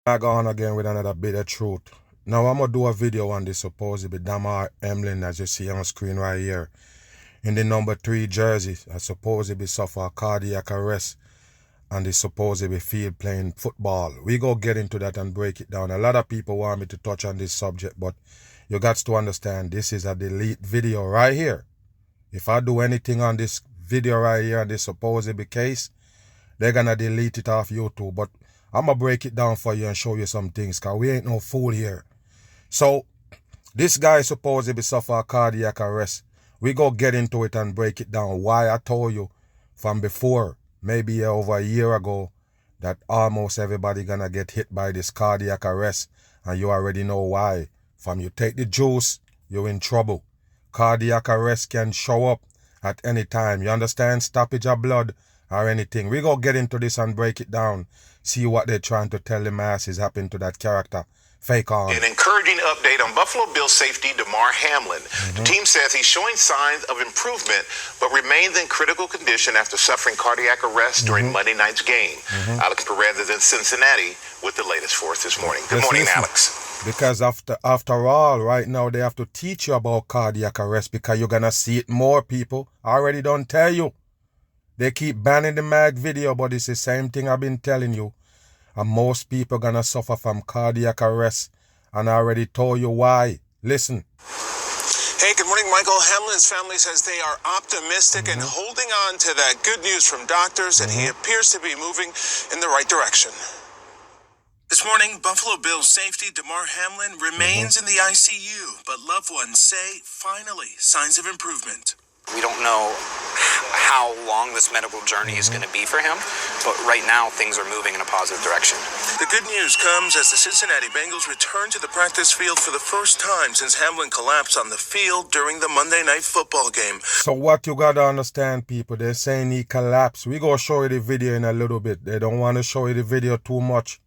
I go on again with another bit of truth. Now I'm gonna do a video on this supposedly Damar Hamlin, as you see on screen right here, in the number 3 jersey, that supposedly suffer cardiac arrest and is supposedly field playing football. We go get into that and break it down. A lot of people want me to touch on this subject, but you got to understand this is a delete video right here. If I do anything on this video right here on this supposedly case, they're gonna delete it off YouTube. But I'm gonna break it down for you and show you some things, cause we ain't no fool here. So this guy supposedly suffer cardiac arrest. We go get into it and break it down. Why I told you from before, maybe over a year ago, that almost everybody gonna get hit by this cardiac arrest, and you already know why. From you take the juice, you're in trouble. Cardiac arrest can show up at any time. You understand? Stoppage of blood or anything. We go get into this and break it down. See what they're trying to tell the masses happened to that character. Fake on. An encouraging update on Buffalo Bills safety Damar Hamlin. The team says he's showing signs of improvement, but remains in critical condition after suffering cardiac arrest during Monday night's game. Alex Perez is in Cincinnati with the latest for us this morning. Good morning, listen, Alex. Because after all, right now they have to teach you about cardiac arrest because you're gonna see it more, people. I already don't tell you. They keep banning the mag video, but it's the same thing I've been telling you. And most people gonna suffer from cardiac arrest. And I already told you why. Listen. Hey, good morning, Michael. Hamlin's family says they are optimistic and holding on to that good news from doctors, and he appears to be moving in the right direction. This morning, Buffalo Bills safety Damar Hamlin remains in the ICU, but loved ones say, finally, signs of improvement. We don't know how long this medical journey is going to be for him, but right now things are moving in a positive direction. The good news comes as the Cincinnati Bengals return to the practice field for the first time since Hamlin collapsed on the field during the Monday Night Football game. So what you got to understand, people, they're saying he collapsed. We going to show you the video in a little bit. They don't want to show you the video too much,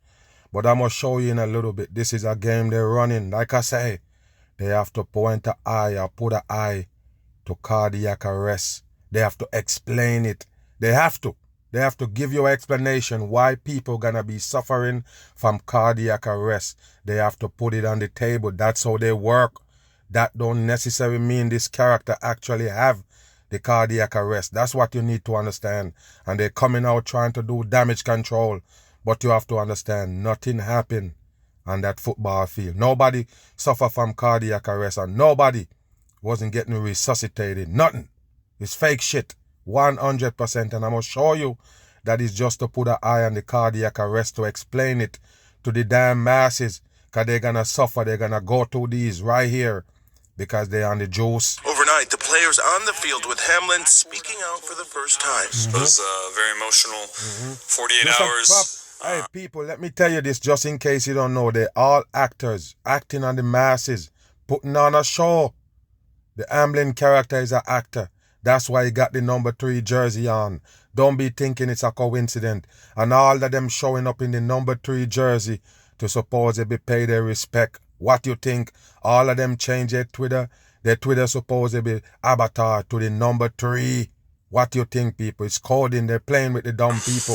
but I'm going to show you in a little bit. This is a game they're running. Like I say, they have to point an eye or put an eye to cardiac arrest. They have to explain it. They have to give you an explanation why people gonna be suffering from cardiac arrest. They have to put it on the table. That's how they work. That don't necessarily mean this character actually have the cardiac arrest. That's what you need to understand. And they're coming out trying to do damage control. But you have to understand, nothing happened on that football field. Nobody suffer from cardiac arrest, and nobody wasn't getting resuscitated. Nothing. It's fake shit. 100%. And I'm going to show you that is just to put an eye on the cardiac arrest to explain it to the damn masses. Because they're going to suffer. They're going to go through these right here because they're on the juice. Overnight, the players on the field with Hamlin speaking out for the first time. It was very emotional. 48 hours. Hey, people, let me tell you this just in case you don't know. They're all actors acting on the masses, putting on a show. The Hamlin character is an actor. That's why he got the number 3 jersey on. Don't be thinking it's a coincidence. And all of them showing up in the number 3 jersey to supposedly pay their respect. What you think? All of them change their Twitter supposedly avatar to the number 3. What you think, people? It's coding. They're playing with the dumb people.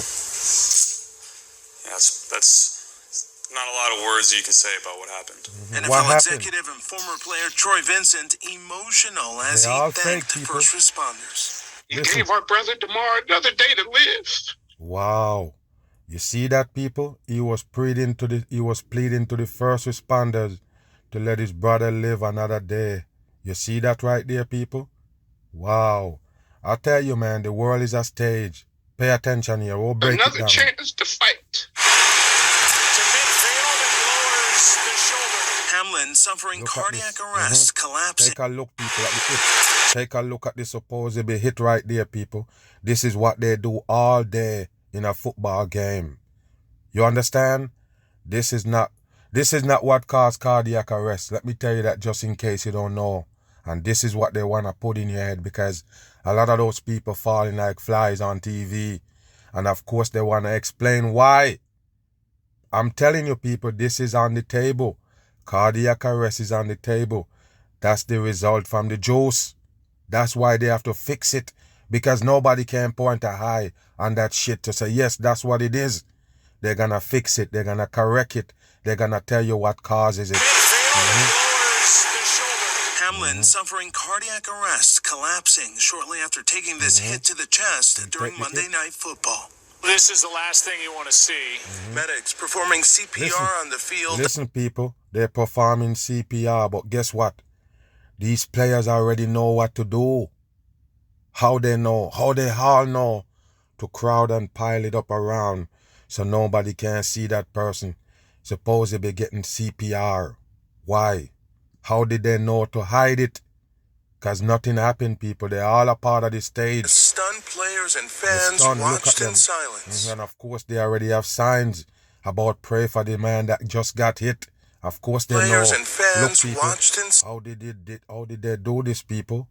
Yeah, that's not a lot of words you can say about what happened. NFL executive and former player Troy Vincent emotional as he thanked first responders. You gave our brother Damar another day to live. Wow. You see that, people? He was pleading to the first responders to let his brother live another day. You see that right there, people? Wow. I tell you, man, the world is a stage. Pay attention here. We'll break it down. Another chance to fight. Hamlin suffering cardiac arrest, collapsing. Take a look, people, at the hit. Take a look at the supposedly hit right there, people. This is what they do all day in a football game. You understand? This is not what caused cardiac arrest. Let me tell you that just in case you don't know. And this is what they want to put in your head because a lot of those people falling like flies on TV. And of course they want to explain why. I'm telling you, people, this is on the table. Cardiac arrest is on the table. That's the result from the juice. That's why they have to fix it. Because nobody can point a eye on that shit to say, yes, that's what it is. They're gonna fix it. They're gonna correct it. They're gonna tell you what causes it. Hamlin suffering cardiac arrest, collapsing shortly after taking this hit to the chest during Monday Night Football. This is the last thing you want to see. Medics performing CPR on the field. Listen, people, they're performing CPR, but guess what? These players already know what to do. How they all know to crowd and pile it up around so nobody can see that person supposed to be getting CPR. Why? How did they know to hide it? Because nothing happened, people. They're all a part of the stage. Stunned players and fans watched in silence. And of course, they already have signs about pray for the man that just got hit. Of course, they Players know. and fans Look, people, watched in how did they do this, people?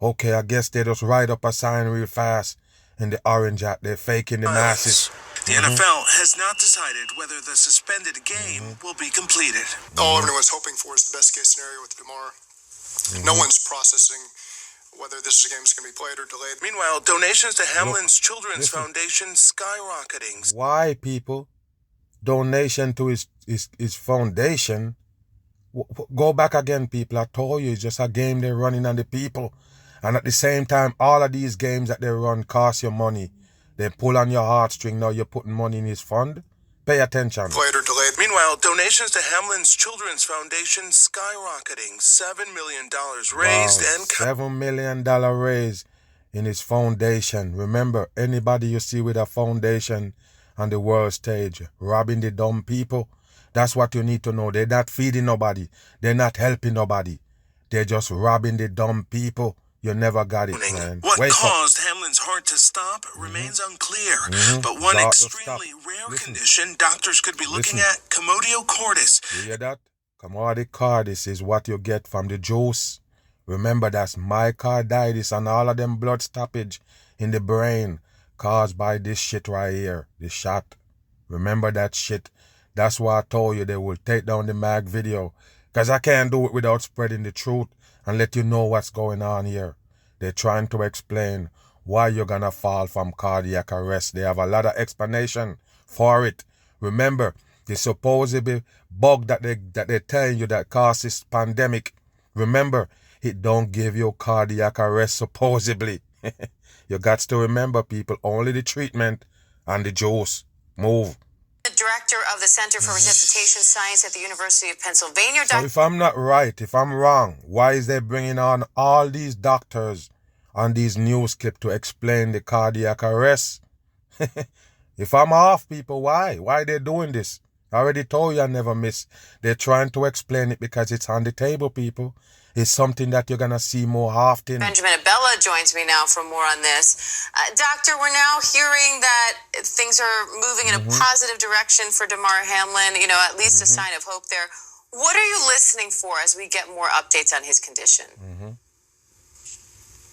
Okay, I guess they just write up a sign real fast in the orange hat. They're faking the masses. The NFL has not decided whether the suspended game will be completed. All everyone's hoping for is the best case scenario with Damar. No one's processing whether this game is going to be played or delayed. Meanwhile, donations to Hamlin's Children's Foundation skyrocketing. Why, people? Donation to his foundation. Go back again, people. I told you, it's just a game they're running on the people. And at the same time, all of these games that they run cost you money. They pull on your heartstring. Now you're putting money in his fund. Pay attention. Played or delayed. Meanwhile, donations to Hamlin's Children's Foundation skyrocketing. $7 million raised and $7 million raised in his foundation. Remember, anybody you see with a foundation on the world stage robbing the dumb people, that's what you need to know. They're not feeding nobody. They're not helping nobody. They're just robbing the dumb people. You never got it, man. What caused Hamlin's heart to stop remains unclear. But one extremely rare condition doctors could be looking at, commotio cordis. You hear that? Commotio cordis is what you get from the juice. Remember, that's myocarditis and all of them blood stoppage in the brain caused by this shit right here, the shot. Remember that shit. That's why I told you they will take down the mag video. Because I can't do it without spreading the truth and let you know what's going on here. They're trying to explain why you're gonna fall from cardiac arrest. They have a lot of explanation for it. Remember, the supposed bug that they're telling you that causes pandemic. Remember, it don't give you cardiac arrest supposedly. You got to remember, people, only the treatment and the juice. Move. The director of the Center for Resuscitation Science at the University of Pennsylvania. So if I'm not right, if I'm wrong, why is they bringing on all these doctors on these news clips to explain the cardiac arrest? If I'm off, people, why? Why they doing this? I already told you I never miss. They're trying to explain it because it's on the table, people. It's something that you're going to see more often. Benjamin Abella joins me now for more on this. Doctor, we're now hearing that things are moving in a positive direction for Damar Hamlin, at least a sign of hope there. What are you listening for as we get more updates on his condition?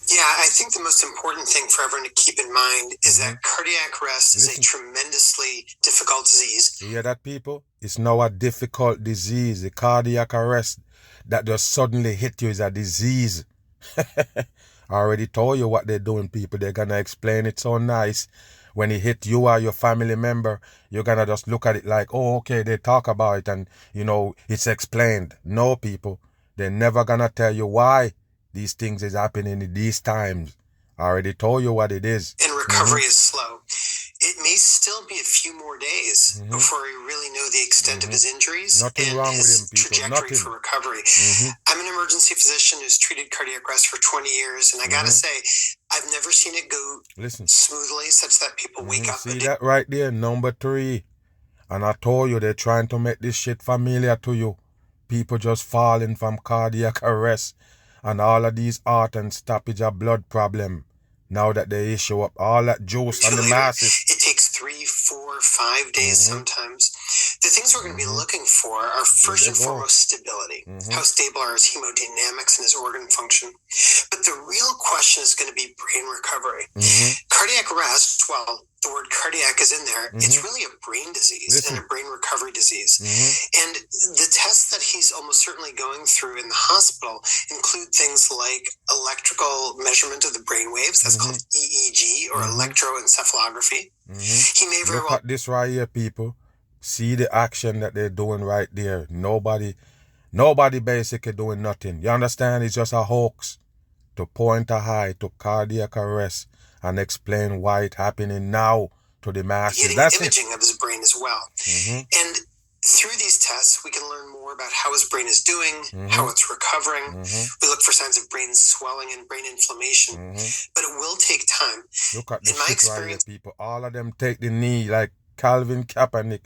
Yeah, I think the most important thing for everyone to keep in mind is that cardiac arrest is a tremendously difficult disease. You hear that, people? It's now a difficult disease. The cardiac arrest that just suddenly hit you is a disease. I already told you what they're doing, people. They're going to explain it so nice. When it hit you or your family member, you're going to just look at it like, oh, okay, they talk about it and, it's explained. No, people. They're never going to tell you why these things is happening in these times. I already told you what it is. And recovery is slow. It may still be a few more days before we really know the extent of his injuries and his trajectory for recovery. I'm an emergency physician who's treated cardiac arrest for 20 years, and I gotta say, I've never seen it go smoothly such that people wake up. See that right there, number 3. And I told you they're trying to make this shit familiar to you. People just falling from cardiac arrest and all of these heart and stoppage of blood problem. Now that they issue up all that juice on the masses. It takes 3, 4, 5 days sometimes. The things we're going to be looking for are first and foremost stability. How stable are his hemodynamics and his organ function? But the real question is going to be brain recovery. Cardiac arrest, well, the word cardiac is in there. It's really a brain disease and a brain recovery disease. And the tests that he's almost certainly going through in the hospital include things like electrical measurement of the brain waves. That's called EEG or electroencephalography. He may very Look well. at this right here, people. See the action that they're doing right there. Nobody basically doing nothing. You understand? It's just a hoax to point a eye to cardiac arrest and explain why it's happening now to the masses. Getting That's imaging it. of his brain as well. And through these tests, we can learn more about how his brain is doing, how it's recovering. We look for signs of brain swelling and brain inflammation, but it will take time. Look at this In my shit right here, experience, people. All of them take the knee like Calvin Kaepernick.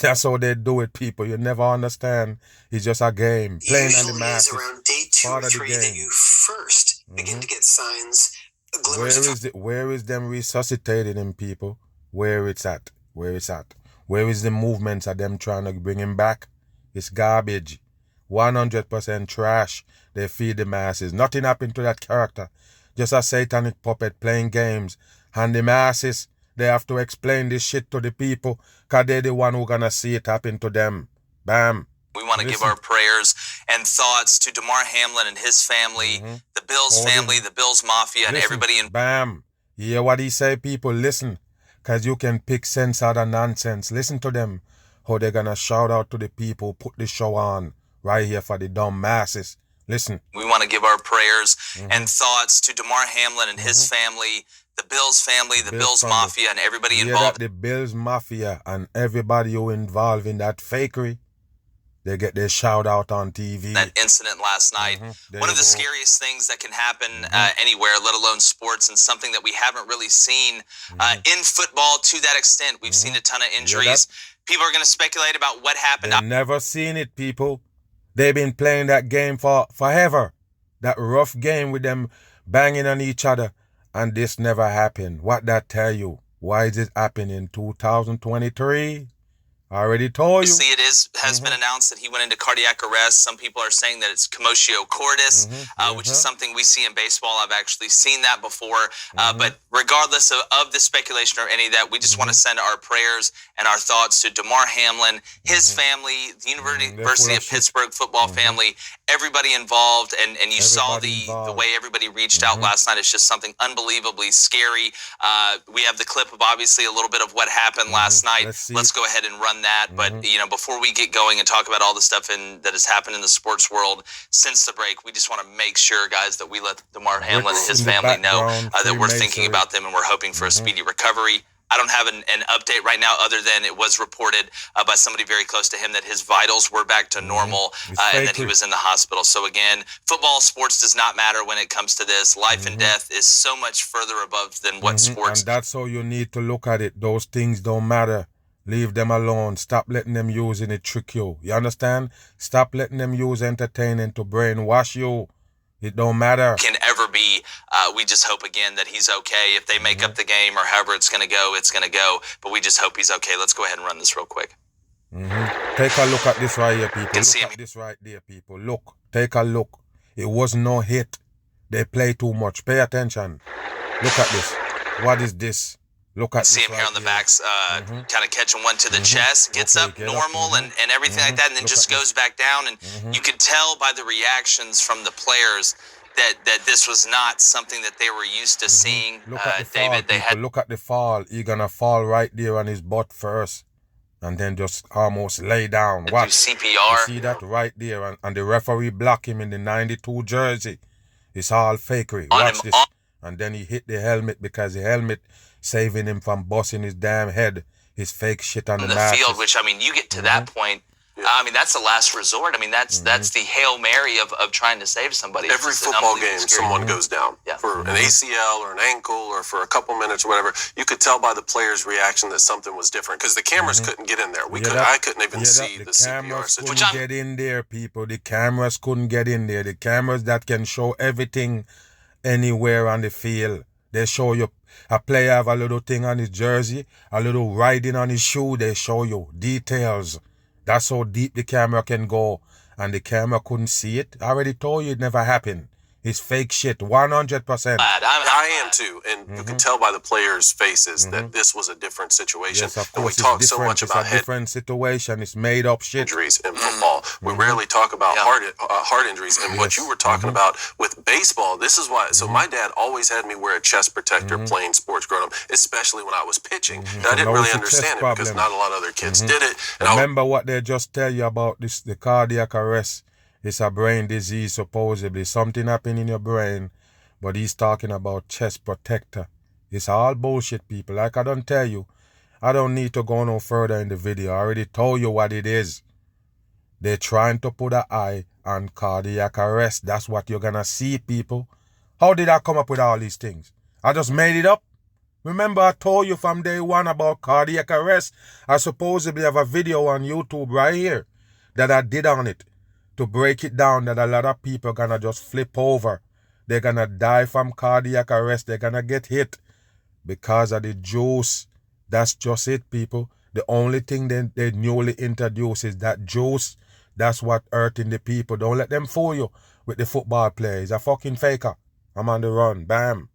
That's how they do it, people. You never understand. It's just a game. Playing on the usually is masses. around day 2 Part or of the 3 that game. you first begin to get signs, glimmers of Where is them resuscitating him, people? Where it's at? Where it's at? Where is the movements of them trying to bring him back? It's garbage. 100% trash. They feed the masses. Nothing happened to that character. Just a satanic puppet playing games. And the masses, they have to explain this shit to the people because they're the one who gonna see it happen to them. Bam. We want to give our prayers and thoughts to Damar Hamlin and his family, the Bills family, the Bills Mafia, and everybody in... Bam. You hear what he say, people? Listen. Because you can pick sense out of nonsense. Listen to them. How they're going to shout out to the people, put the show on right here for the dumb masses. Listen. We want to give our prayers and thoughts to Damar Hamlin and his family, the Bills family, the Bills Mafia, and everybody involved. The Bills Mafia and everybody who involved in that fakery, they get their shout out on TV. That incident last night. One of the scariest things that can happen anywhere, let alone sports, and something that we haven't really seen in football to that extent. We've seen a ton of injuries. People are going to speculate about what happened. They've never seen it, people. They've been playing that game for forever. That rough game with them banging on each other. And this never happened. What that tell you? Why is it happening in 2023? I already told you. Obviously, it has been announced that he went into cardiac arrest. Some people are saying that it's commotio cordis, which is something we see in baseball. I've actually seen that before. But regardless of the speculation or any of that, we just want to send our prayers and our thoughts to Damar Hamlin, his family, the University of Pittsburgh football family, everybody involved. And you saw the way everybody reached out last night. It's just something unbelievably scary. We have the clip of obviously a little bit of what happened last night. Let's go ahead and run that. But, before we get going and talk about all the stuff that has happened in the sports world since the break, we just want to make sure, guys, that we let Damar Hamlin and his family know that we're thinking about them and we're hoping for a speedy recovery. I don't have an update right now other than it was reported by somebody very close to him that his vitals were back to normal and that he was in the hospital. So again, football, sports does not matter when it comes to this. Life and death is so much further above than what sports. And that's how you need to look at it. Those things don't matter. Leave them alone. Stop letting them use it to trick you. You understand? Stop letting them use entertainment to brainwash you. It don't matter. Can ever be. We just hope again that he's okay. If they make up the game or however it's going to go, it's going to go. But we just hope he's okay. Let's go ahead and run this real quick. Take a look at this right here, people. Look at this right there, people. Look. Take a look. It was no hit. They play too much. Pay attention. Look at this. What is this? Look at see him here on the backs, kind of catching one to the chest, gets up normal and everything like that, and then just goes back down. And you could tell by the reactions from the players that this was not something that they were used to seeing. Look at the David, fall, look at the fall. You're gonna fall right there on his butt first, and then just almost lay down. Watch. CPR. You see that right there, and the referee blocked him in the 92 jersey. It's all fakery. Watch this. And then he hit the helmet because the helmet saving him from busting his damn head. His fake shit on the field, which, you get to that point. That's the last resort. That's the Hail Mary of trying to save somebody. Every football game, someone goes down for an ACL or an ankle or for a couple minutes or whatever. You could tell by the player's reaction that something was different because the cameras couldn't get in there. I couldn't even see the CPR situation. Couldn't get in there, people. The cameras couldn't get in there. The cameras that can show everything anywhere on the field. They show you a player have a little thing on his jersey, a little writing on his shoe. They show you details. That's how deep the camera can go. And the camera couldn't see it. I already told you it never happened. It's fake shit, 100%. I am too. And you can tell by the players' faces that this was a different situation. Yes, of course. And we talk so much about different situation. It's made up shit. Injuries in football. we rarely talk about heart injuries. And what you were talking about with baseball, this is why. So my dad always had me wear a chest protector playing sports growing up, especially when I was pitching. And I didn't really understand it because not a lot of other kids did it. And remember what they just tell you about this, the cardiac arrest. It's a brain disease, supposedly. Something happened in your brain, but he's talking about chest protector. It's all bullshit, people. Like I don't tell you, I don't need to go no further in the video. I already told you what it is. They're trying to put an eye on cardiac arrest. That's what you're going to see, people. How did I come up with all these things? I just made it up. Remember, I told you from day one about cardiac arrest. I supposedly have a video on YouTube right here that I did on it to break it down, that a lot of people are going to just flip over. They're going to die from cardiac arrest. They're going to get hit because of the juice. That's just it, people. The only thing they newly introduced is that juice. That's what hurting the people. Don't let them fool you with the football player. He's a fucking faker. I'm on the run. Bam.